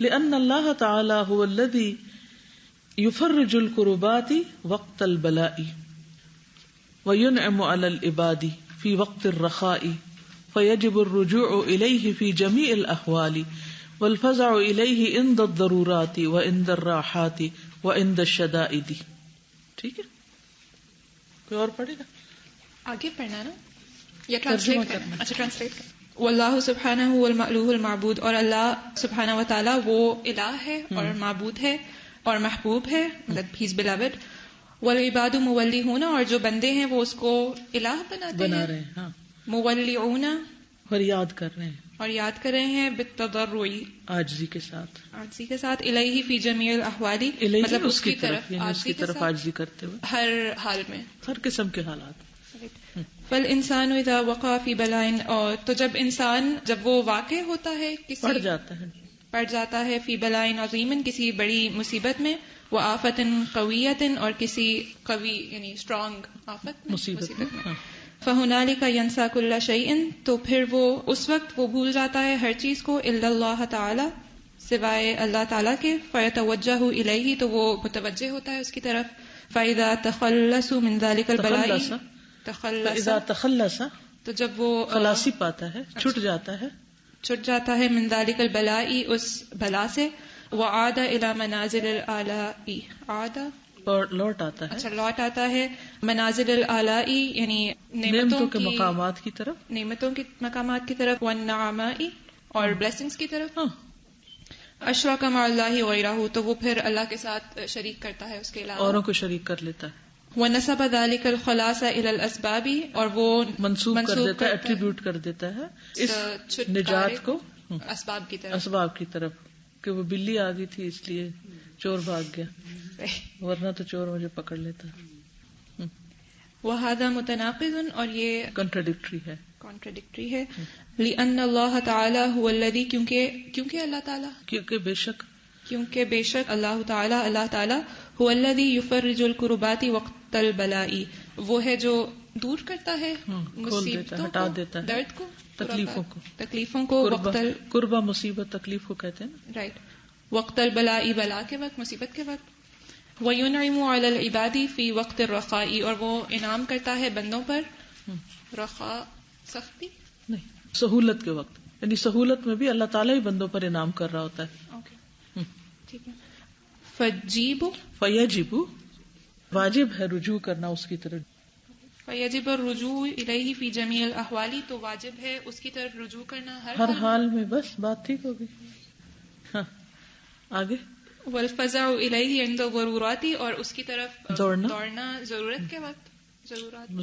لان اللہ تعالی هو الذي يفرج الكربات وقت البلاء وينعم على العباد في وقت الرخاء، فيجب الرجوع إليه في جميع الأحوال والفزع إليه عند الضرورات وعند الراحات وعند الشدائد. ٹھیک ہے، کوئی اور پڑھے گا؟ آگے پڑھنا نا یا ٹرانسلیٹ کرنا؟ اچھا ٹرانسلیٹ کرنا. واللہ سبحانہ هو المألوہ المعبود، اور اللہ سبحانہ و تعالی وہ الہ ہے اور معبود ہے اور محبوب ہے، مطلب ہی از بیلوڈ. والعباد مولہون، اور جو بندے ہیں وہ اس کو الہ بنا رہے ہیں. ہاں، مولعون، اور یاد کر رہے ہیں، اور یاد کر رہے ہیں، بالتضرع، عاجزی کے ساتھ، الیہ فی جمیع الاحوال، مطلب اس کی طرف، یعنی اس کی طرف عاجزی کرتے ہوئے ہر حال میں، ہر قسم کے حالات. فالانسان اذا وقع فی بلاء، اور تو جب انسان جب وہ واقع ہوتا ہے، پڑ جاتا ہے فی بلاء عظیم، کسی بڑی مصیبت میں، وآفۃ قویۃ، اور کسی قوی یعنی اسٹرانگ آفت مصیبت میں، فہنالک ینسیٰ کل شیء، تو پھر وہ اس وقت وہ بھول جاتا ہے ہر چیز کو، الا اللہ تعالی، سوائے اللہ تعالیٰ کے، فیتوجہ الیہ، تو وہ متوجہ ہوتا ہے اس کی طرف. فاذا تخلص من ذلک البلاء، تخلص، تو جب وہ خلاصی پاتا ہے، چھٹ جاتا ہے، من ذلک البلاء، اس بلا سے، وعاد الى منازل الآلاء، عاد لوٹ آتا ہے، اچھا لوٹ آتا ہے، منازل الآلاء یعنی نعمتوں کے مقامات کی طرف، نعمتوں کے مقامات کی طرف، والنعماء، اور بلیسنگز کی طرف. اشرک مع اللہ غیرہ، تو وہ پھر اللہ کے ساتھ شریک کرتا ہے اس کے علاوہ، اوروں کو شریک کر لیتا ہے. وَنَسَبَ ذَلِكَ الْخَلَاصَ إِلَى الْأَسْبَابِ، اور وہ منسوب کر دیتا ہے، ایٹریبیوٹ کر دیتا ہے اس نجات کو اسباب کی طرف، اسباب کی طرف، کہ وہ بلی آ گئی تھی اس لیے چور بھاگ گیا، ورنہ تو چور مجھے پکڑ لیتا. وَهَذَا مُتَنَاقِضٌ، اور یہ کنٹراڈکٹری ہے، لِأَنَّ اللَّهَ تَعَالَى هُوَ الَّذِي، کیونکہ اللہ تعالیٰ، کیونکہ بے شک اللہ تعالیٰ هو الذی یفرج الکربات وقت البلاء، وہ ہے جو دور کرتا ہے مصیبتوں کو، ہٹا دیتا ہے درد کو، تکلیفوں کو قربہ مصیبت تکلیف کو کہتے ہیں نا، رائٹ. وقت البلاء، بلا کے وقت، مصیبت کے وقت. وَيُنْعِمُ عَلَى الْعِبَادِ فِي وقت الرَّخَاءِ، اور وہ انعام کرتا ہے بندوں پر رخاء سختی نہیں، سہولت کے وقت، یعنی سہولت میں بھی اللہ تعالیٰ ہی بندوں پر انعام کر رہا ہوتا ہے. اوکے ٹھیک ہے. فیجب واجب ہے رجوع کرنا اس کی طرف. فیجب الرجوع الیہ فی جمیع الاحوال، تو واجب ہے اس کی طرف رجوع کرنا ہر حال میں. بس بات ٹھیک ہوگی. ہاں آگے. والفزع الیہ عند الضرورات، اور اس کی طرف دوڑنا ضرورت کے وقت،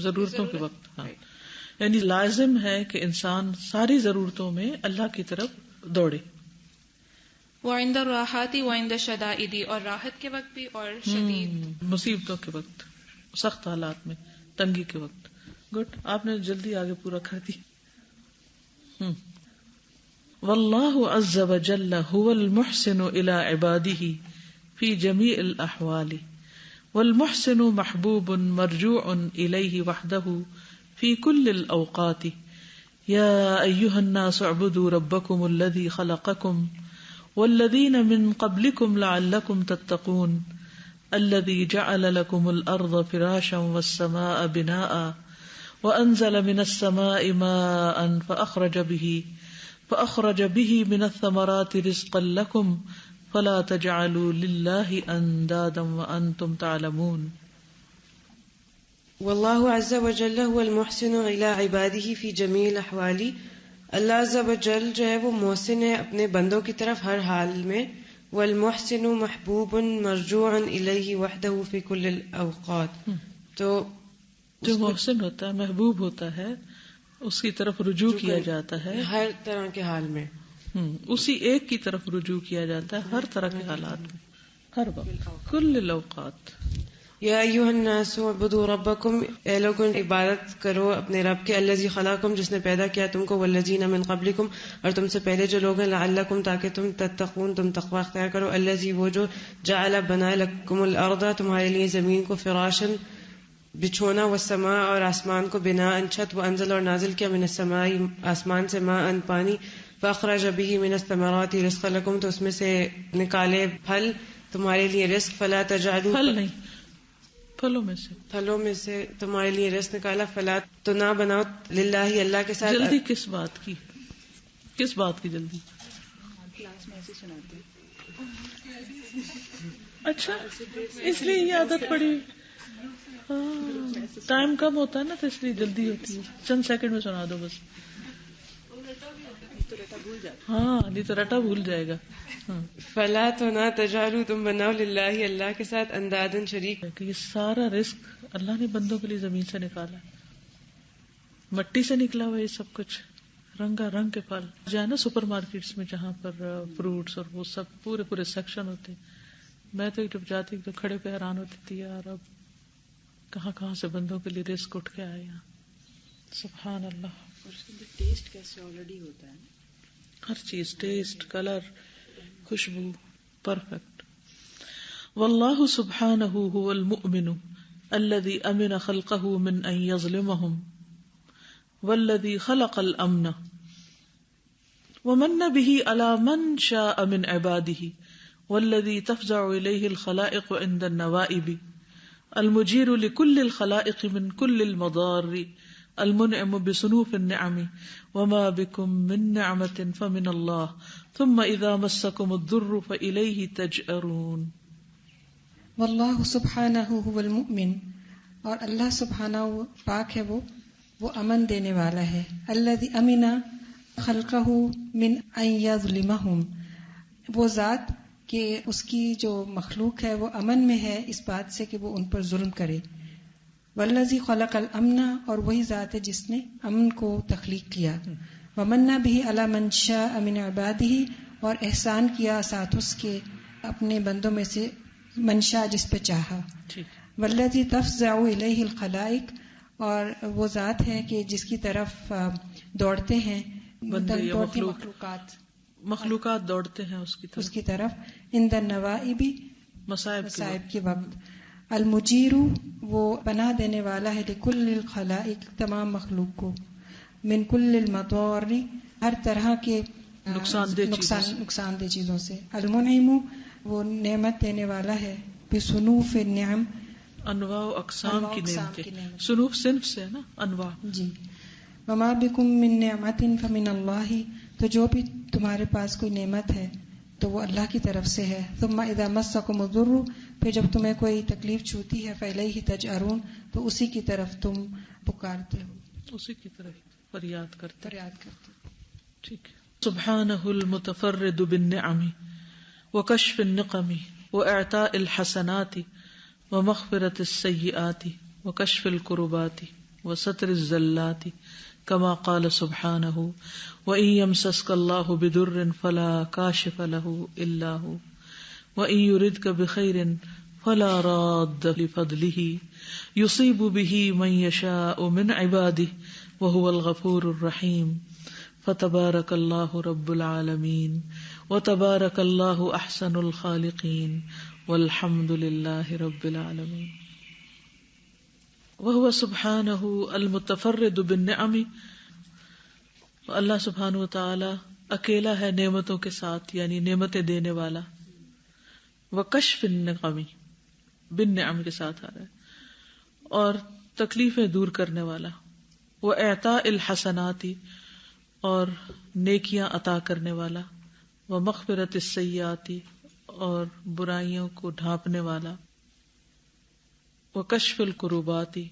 ضرورتوں کے وقت. ہاں یعنی لازم ہے کہ انسان ساری ضرورتوں میں اللہ کی طرف دوڑے. وعند الراحات وعند الشدائد، اور راحت کے وقت بھی اور شدید مصیبتوں کے وقت، سخت حالات میں، تنگی کے وقت. گڈ، آپ نے جلدی آگے پورا کر دی. واللہ عز وجل هو المحسن الى عباده في جميع الاحوال، والمحسن محبوب مرجوع الیہ وحده في كل الاوقات. یا ایها الناس اعبدوا ربکم الذی خلقکم والذین من قبلکم لعلکم تتقون الذی جعل لکم الارض فراشا والسماء بناء وانزل من السماء ماء فأخرج به من الثمرات رزقا لكم فلا تجعلوا لله اندادا وانتم تعلمون. واللہ عز وجل هو المحسن الى عباده في جميع الاحوال، اللہ عز وجل جو ہے وہ محسن ہے اپنے بندوں کی طرف ہر حال میں. والمحسن محبوب مرجوع الیہ وحدہ فی کل الاوقات، تو جو محسن ہوتا ہے محبوب ہوتا ہے اس کی طرف رجوع کیا جاتا ہے ہر طرح کے حال میں. اسی ایک کی طرف رجوع کیا جاتا ہے ہر طرح کے حالات میں، ہر وقت، کل الاوقات. یا ایھا الناس اعبدوا ربکم، اے لوگوں عبادت کرو اپنے رب کے، الذی خلقکم، جس نے پیدا کیا تم کو، والذین من قبلکم، اور تم سے پہلے جو لوگ ہیں، لعلکم، تاکہ تم تتقون، تم تقوی اختیار کرو، الذی، وہ جو جعل بنائے، لکم الارض، تمہارے لیے زمین کو، فراشا، بچھونا، والسماء، اور آسمان کو، بناء، چھت، وانزل، اور نازل کیا، من السماء، آسمان سے، ماء، پانی، فاخرج به من الثمرات رزقا لکم، تو اس میں سے نکالے پھل تمہارے لیے رزق. فلا تجعلوا، پھل نہیں، پھلوں میں سے تمہارے لیے رزق نکالا. فلا، تو نہ بناؤ، للہ، اللہ کے ساتھ. جلدی کس بات کی جلدی؟ کلاس میں ایسے سناتے ہیں. اچھا، اس لیے یہ عادت پڑی. ٹائم کم ہوتا ہے نا تو اس لیے جلدی ہوتی ہے. چند سیکنڈ میں سنا دو بس. ہاں نہیں تو رٹا بھول جائے گا. فلا، تو نہ تجعلوا، تم بناؤ، للہ، اللہ کے ساتھ، اندادن، شریک. کہ یہ سارا رزق اللہ نے بندوں کے لیے زمین سے نکالا، مٹی سے نکلا ہوا یہ سب کچھ، رنگا رنگ کے پھل جو ہے نا سپر مارکیٹس میں، جہاں پر فروٹس اور وہ سب پورے سیکشن ہوتے. میں تو جب جاتی تو کھڑے پہ حیران ہوتی تھی، یار اب کہاں سے بندوں کے لیے رزق اٹھ کے آئے. سبحان اللہ. اور اس کے اندر ٹیسٹ کیسے آلریڈی ہوتا ہے، ہر چیز، ٹیسٹ، کلر، خوشبو، پرفیکٹ. واللہ سبحانہ هو المؤمن الذی امن خلقہ من ان یظلمہم والذی خلق الامن ومن به علی من شاء من عبادہ والذی تفزع الیہ الخلائق عند النوائب المجیر لکل الخلائق من کل المضار المنعم بصنوف النعم وما بكم من نعمة فمن الله ثم اذا مسكم الضر فإليه تجأرون. واللہ سبحانہ هو المؤمن، اور اللہ سبحانہ پاک ہے، وہ امن دینے والا ہے. الذی امن خلقہ من ان یظلمہم، وہ ذات کہ اس کی جو مخلوق ہے وہ امن میں ہے اس بات سے کہ وہ ان پر ظلم کرے. والذی خلق الامن، اور وہی ذات ہے جس نے امن کو تخلیق کیا. ومن به علی من شاء من عبادہ، اور احسان کیا ساتھ اس کے اپنے بندوں میں سے من شاء جس پہ چاہا. والذی تفزع الیہ الخلائق، اور وہ ذات ہے کہ جس کی طرف دوڑتے ہیں مخلوقات دوڑتے ہیں اس کی طرف عند النوائب، مصائب کے وقت. المجیر، وہ پناہ دینے والا ہے لکل الخلائق، تمام مخلوق کو. من کل المضار، ہر طرح کے نقصان دہ چیزوں سے. المنعم، وہ نعمت دینے والا ہے. بصنوف النعم، انواع و اقسام کی نعمتیں. صنوف صنف سے نا، انواع. جی. وما بکم من نعمت فمن اللہ، تو جو بھی تمہارے پاس کوئی نعمت ہے تو وہ اللہ کی طرف سے ہے. ثم اذا مسکم الضر، پھر جب تمہیں کوئی تکلیف چھوتی ہے فالیہ تجأرون، تو اسی کی طرف تم پکارتے ہو، اسی کی طرف فریاد کرتے. ٹھیک ہے. سبحانہ المتفرد بالنعم وکشف النقم واعطاء الحسنات ومغفرة السیئات وکشف الکربات وستر الزلات، كما قال سبحانه وَإِن يَمْسَسْكَ اللَّهُ بِضُرٍّ فَلَا كَاشِفَ لَهُ إِلَّا هُوَ وَإِن يُرِدْكَ بِخَيْرٍ فَلَا رَادَّ لِفَضْلِهِ يُصِيبُ بِهِ مَن يَشَاءُ مِنْ عِبَادِهِ وَهُوَ الْغَفُورُ الرَّحِيمُ. فَتَبَارَكَ اللَّهُ رَبُّ الْعَالَمِينَ وَتَبَارَكَ اللَّهُ أَحْسَنُ الْخَالِقِينَ وَالْحَمْدُ لِلَّهِ رَبِّ الْعَالَمِينَ. وَهُوَ سُبْحَانَهُ الْمُتَفَرِّدُ بِالنِّعَمِ، اللہ سبحانہ و تعالی اکیلا ہے نعمتوں کے ساتھ، یعنی نعمتیں دینے والا. وَكَشْفِ النِّقَمِ، بالنعم کے ساتھ آ رہا ہے، اور تکلیفیں دور کرنے والا. وَإِعْطَاءِ الْحَسَنَاتِ، اور نیکیاں عطا کرنے والا. وَمَغْفِرَةِ السَّيِّئَاتِ، اور برائیوں کو ڈھانپنے والا. وَكَشْفِ الْكُرُبَاتِ،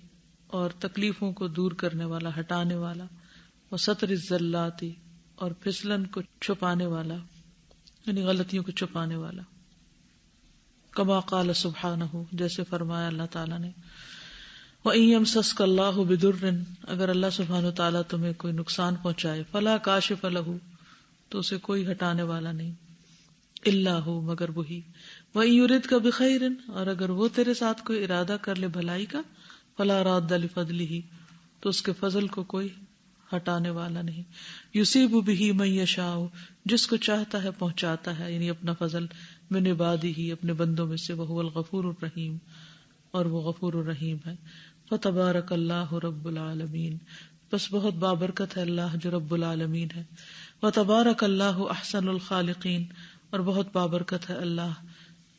اور تکلیفوں کو دور کرنے والا، ہٹانے والا. وَسَتْرِ الزَّلَّاتِ، اور پھسلن کو چھپانے والا، یعنی غلطیوں کو چھپانے والا. کما قال سبحانہ، جیسے فرمایا اللہ تعالیٰ نے. وَإِن يَمْسَسْكَ اللَّهُ بِضُرٍّ، اگر اللہ سبحانہ و تعالیٰ تمہیں کوئی نقصان پہنچائے، فَلَا كَاشِفَ لَهُ، تو اسے کوئی ہٹانے والا نہیں، إِلَّا هُ، مگر وہی. وَإِن يُرِدْكَ بِخَيْرٍ، اور اگر وہ تیرے ساتھ کوئی ارادہ کر لے بھلائی کا، فَلَا رَادَّ لِفَضْلِهِ، تو اس کے فضل کو کوئی ہٹانے والا نہیں. یصیب بہ من یشاء، جس کو چاہتا ہے پہنچاتا ہے، یعنی اپنا فضل. من عبادہ، اپنے بندوں میں سے. وہو الغفور الرحیم، اور وہ غفور الرحیم ہے. فتبارک اللہ رب العالمین، بس بہت بابرکت ہے اللہ جو رب العالمین ہے. وتبارک اللہ احسن الخالقین، اور بہت بابرکت ہے اللہ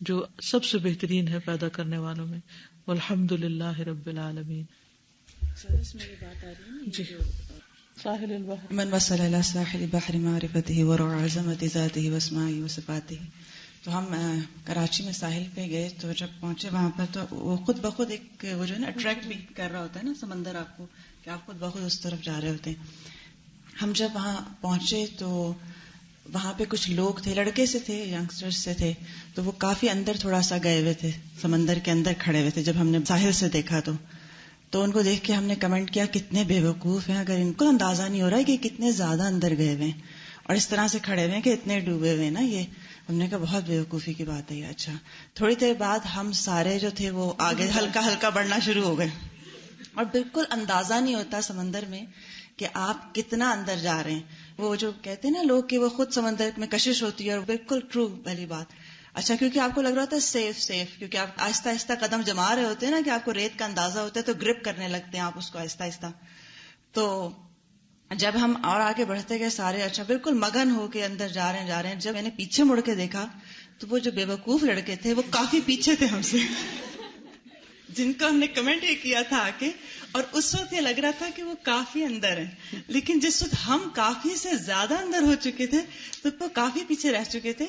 جو سب سے بہترین ہے پیدا کرنے والوں میں. والحمد للہ رب العالمین. اس میں یہ بات آ رہی ہے جی. ساحل البحر من وصل الى ساحل بحر معرفته ورع عظمت ذاته واسمائه وصفاته. تو ہم کراچی میں ساحل پہ گئے، تو جب پہنچے وہاں پر تو وہ خود بخود ایک وہ جو ہے نا اٹریکٹ بھی کر رہا ہوتا ہے نا سمندر آپ کو، کہ آپ خود بخود اس طرف جا رہے ہوتے ہیں. ہم جب وہاں پہنچے تو وہاں پہ کچھ لوگ تھے، لڑکے سے تھے، ینگسٹرز سے تھے، تو وہ کافی اندر تھوڑا سا گئے ہوئے تھے، سمندر کے اندر کھڑے ہوئے تھے. جب ہم نے ساحل سے دیکھا تو ان کو دیکھ کے ہم نے کمنٹ کیا کتنے بے وقوف ہیں، اگر ان کو اندازہ نہیں ہو رہا ہے کہ کتنے زیادہ اندر گئے ہوئے ہیں اور اس طرح سے کھڑے ہوئے ہیں کہ اتنے ڈوبے ہوئے ہیں نا. یہ ہم نے کہا بہت بے وقوفی کی بات ہے یہ. اچھا، تھوڑی دیر بعد ہم سارے جو تھے وہ آگے ہلکا ہلکا بڑھنا شروع ہو گئے، اور بالکل اندازہ نہیں ہوتا سمندر میں کہ آپ کتنا اندر جا رہے ہیں. وہ جو کہتے ہیں نا لوگ کہ وہ خود سمندر میں کشش ہوتی ہے، اور بالکل ٹرو والی بات. اچھا، کیونکہ آپ کو لگ رہا ہوتا ہے سیف، کیونکہ آپ آہستہ آہستہ قدم جما رہے ہوتے ہیں نا، کہ آپ کو ریت کا اندازہ ہوتا ہے تو گرپ کرنے لگتے ہیں آپ اس کو آہستہ آہستہ. تو جب ہم اور آگے بڑھتے گئے سارے، اچھا بالکل مگن ہو کے اندر جا رہے ہیں. جب میں نے پیچھے مڑ کے دیکھا تو وہ جو بے وقوف لڑکے تھے وہ کافی پیچھے تھے ہم سے جن کو ہم نے کمنٹ یہ کیا تھا آ کے، اور اس وقت یہ لگ رہا تھا کہ وہ کافی اندر ہیں، لیکن جس وقت ہم کافی سے زیادہ اندر ہو چکے تھے تو وہ کافی پیچھے رہ چکے تھے.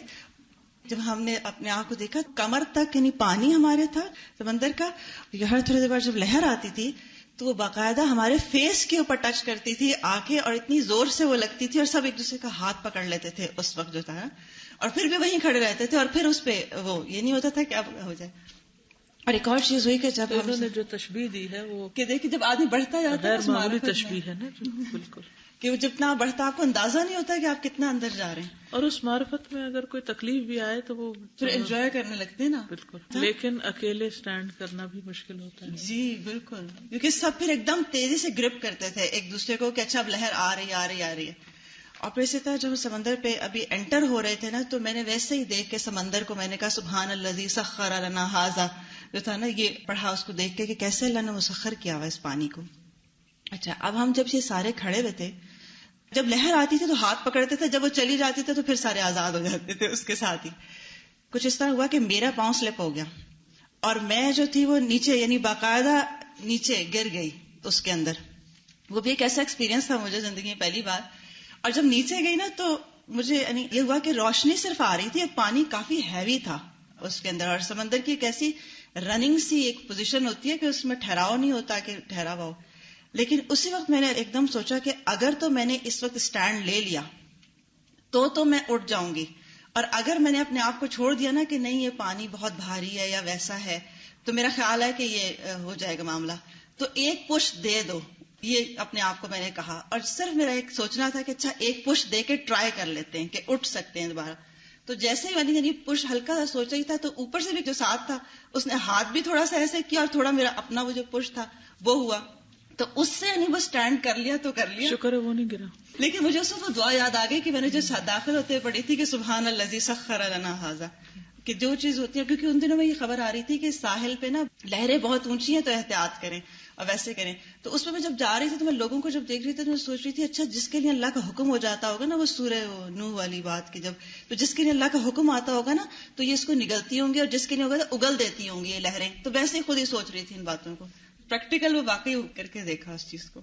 جب ہم نے اپنے آنکھ کو دیکھا کمر تک یعنی پانی ہمارے تھا سمندر کا. ہر تھوڑی دیر بعد جب لہر آتی تھی تو وہ باقاعدہ ہمارے فیس کے اوپر ٹچ کرتی تھی آ کے، اور اتنی زور سے وہ لگتی تھی، اور سب ایک دوسرے کا ہاتھ پکڑ لیتے تھے اس وقت جو تھا. اور پھر بھی وہیں کھڑے رہتے تھے, اور پھر اس پہ وہ یہ نہیں ہوتا تھا کہ اب ہو جائے. اور ایک اور چیز ہوئی کہ جب انہوں نے جو تشبیہ دی ہے وہ کہ دیکھیں جب آدمی بڑھتا جاتا ہے غیر معمولی تشبیہ ہے نا, بالکل, کہ وہ جتنا بڑھتا آپ کو اندازہ نہیں ہوتا کہ آپ کتنا اندر جا رہے ہیں. اور اس معرفت میں اگر کوئی تکلیف بھی آئے تو وہ پھر انجوائے کرنے لگتے ہیں نا. بالکل, لیکن اکیلے سٹینڈ کرنا بھی مشکل ہوتا ہے. جی بالکل, کیونکہ سب پھر ایک دم تیزی سے گرپ کرتے تھے ایک دوسرے کو کہ اچھا اب لہر آ رہی ہے. اور پھر اسی طرح جب سمندر پہ ابھی انٹر ہو رہے تھے نا, تو میں نے ویسے ہی دیکھ کے سمندر کو میں نے کہا سبحان الذی سخر لنا ھذا, جو تھا نا یہ پڑھا اس کو دیکھ کے کہ کیسے اللہ نے مسخر کیا ہوا اس پانی کو. اچھا, اب ہم جب یہ سارے کھڑے ہوئے تھے, جب لہر آتی تھی تو ہاتھ پکڑتے تھے, جب وہ چلی جاتی تھی تو پھر سارے آزاد ہو جاتے تھے اس کے ساتھ ہی. کچھ اس طرح ہوا کہ میرا پاؤں سلپ ہو گیا اور میں جو تھی وہ نیچے, یعنی باقاعدہ نیچے گر گئی اس کے اندر. وہ بھی ایک ایسا ایکسپیرینس تھا مجھے زندگی میں پہلی بار. اور جب نیچے گئی نا تو مجھے یعنی یہ ہوا کہ روشنی صرف آ رہی تھی, اب پانی کافی ہیوی تھا اس کے اندر, اور سمندر کی ایک ایسی رننگ سی ایک پوزیشن ہوتی ہے کہ اس میں ٹھہراؤ نہیں ہوتا کہ ٹھہرا ہوا ہو. لیکن اسی وقت میں نے ایک دم سوچا کہ اگر تو میں نے اس وقت اسٹینڈ لے لیا تو میں اٹھ جاؤں گی, اور اگر میں نے اپنے آپ کو چھوڑ دیا نا کہ نہیں یہ پانی بہت بھاری ہے یا ویسا ہے, تو میرا خیال ہے کہ یہ ہو جائے گا معاملہ, تو ایک پش دے دو, یہ اپنے آپ کو میں نے کہا. اور صرف میرا ایک سوچنا تھا کہ اچھا ایک پش دے کے ٹرائی کر لیتے ہیں کہ اٹھ سکتے ہیں دوبارہ. تو جیسے ہی یعنی پش ہلکا سا سوچ رہی تھا, تو اوپر سے بھی جو ساتھ تھا اس نے ہاتھ بھی تھوڑا سا ایسے کیا, اور تھوڑا میرا اپنا وہ جو پش تھا وہ ہوا, تو اس سے یعنی وہ اسٹینڈ کر لیا تو کر لیا. شکر ہے وہ نہیں گرا. لیکن مجھے اس وقت وہ دعا یاد آ گئی کہ میں نے جو داخل ہوتے پڑھی تھی کہ سبحان الذی سخر لنا ھذا, کہ جو چیز ہوتی ہے, کیونکہ ان دنوں میں یہ خبر آ رہی تھی کہ ساحل پہ نا لہریں بہت اونچی ہیں تو احتیاط کریں اور ویسے کریں. تو اس پہ میں جب جا رہی تھی تو میں لوگوں کو جب دیکھ رہی تھی تو میں سوچ رہی تھی اچھا جس کے لیے اللہ کا حکم ہو جاتا ہوگا نا, وہ سورہ نوح والی بات کی جب, تو جس کے لیے اللہ کا حکم آتا ہوگا نا تو یہ اس کو نگلتی ہوں گی, اور جس کے لیے ہوگا تو اگل دیتی ہوں گی یہ لہریں. تو ویسے ہی خود ہی سوچ رہی تھی ان باتوں کو, پریکٹیکل وہ واقعی کر کے دیکھا اس چیز کو.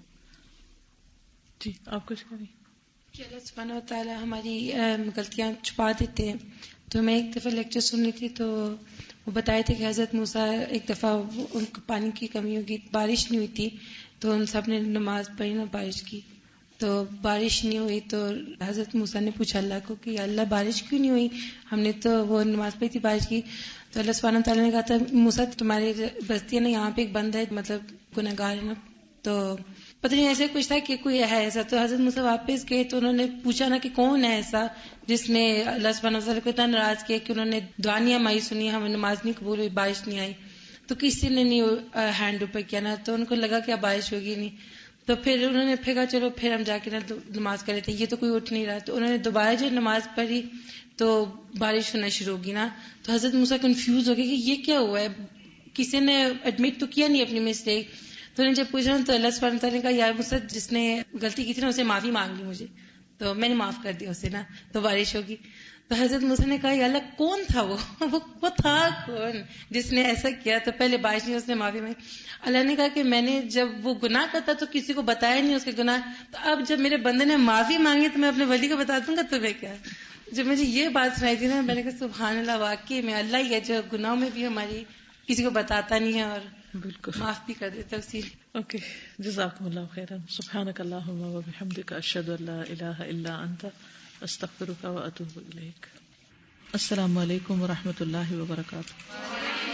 جی آپ کچھ کریں. کہ اللہ سبحانہ و تعالیٰ ہماری غلطیاں چھپا دیتے ہیں. تو میں ایک دفعہ لیکچر سن رہی تھی تو وہ بتائے تھے کہ حضرت موسیٰ ایک دفعہ ان کو پانی کی کمی ہوگی, بارش نہیں ہوئی تھی, تو ان سب نے نماز پڑھی نا بارش کی, تو بارش نہیں ہوئی. تو حضرت موسیٰ نے پوچھا اللہ کو کہ اللہ بارش کیوں نہیں ہوئی, ہم نے تو وہ نماز پڑھی تھی بارش کی. تو اللہ سبحانہ تعالیٰ نے کہا تھا موسیٰ تمہاری بستی ہے نا, یہاں پہ ایک بندہ ہے مطلب گنہگار ہے نا, تو پتہ نہیں ایسے کچھ تھا کہ کوئی ہے ایسا. تو حضرت موسیٰ واپس گئے تو انہوں نے پوچھا نا کہ کون ہے ایسا جس نے اللہ سبحانہ تعالیٰ کو اتنا ناراض کیا کہ انہوں نے دعا نہیں ہماری سنی, ہمیں نماز نہیں قبول ہوئی, بارش نہیں آئی. تو کسی نے نہیں ہینڈ اوپر کیا نا, تو ان کو لگا کہ اب بارش ہوگی نہیں. تو پھر انہوں نے کہا چلو پھر ہم جا کے نماز کر لیتے ہیں, یہ تو کوئی اٹھ نہیں رہا. تو انہوں نے دوبارہ جو نماز پڑھی تو بارش ہونا شروع ہوگی نا. تو حضرت موسیٰ کنفیوز ہو گئے کہ یہ کیا ہوا ہے, کسی نے ایڈمٹ تو کیا نہیں اپنی مسٹیک. تو انہوں نے جب پوچھا تو اللہ سبحانہ تعالیٰ نے کہا یا موسیٰ جس نے غلطی کی تھی نا اسے معافی مانگ لی مجھے, تو میں نے معاف کر دیا اسے نا, تو بارش ہوگی. تو حضرت موسیٰ نے کہا یا اللہ کون تھا وہ تھا کون جس نے ایسا کیا, تو پہلے بارش نہیں, اس نے معافی مانگی. اللہ نے کہا کہ میں نے جب وہ گناہ کرتا تو کسی کو بتایا نہیں اس کے گناہ, تو اب جب میرے بندے نے معافی مانگی تو میں اپنے ولی کو بتا دوں گا تمہیں کیا. جب مجھے یہ بات سنائی تھی نا, میں نے کہا سبحان اللہ, واقعی میں اللہ ہی ہے جو گناہوں میں بھی ہماری کسی کو بتاتا نہیں ہے اور بالکل معاف بھی کر دیتا اسی. اوکے, جزاکم اللہ خیرا. سبحانک اللہم و بحمدک, اشہد ان لا الہ الا انت, استغفرک و اتوب الیک. السلام علیکم و رحمۃ اللہ وبرکاتہ.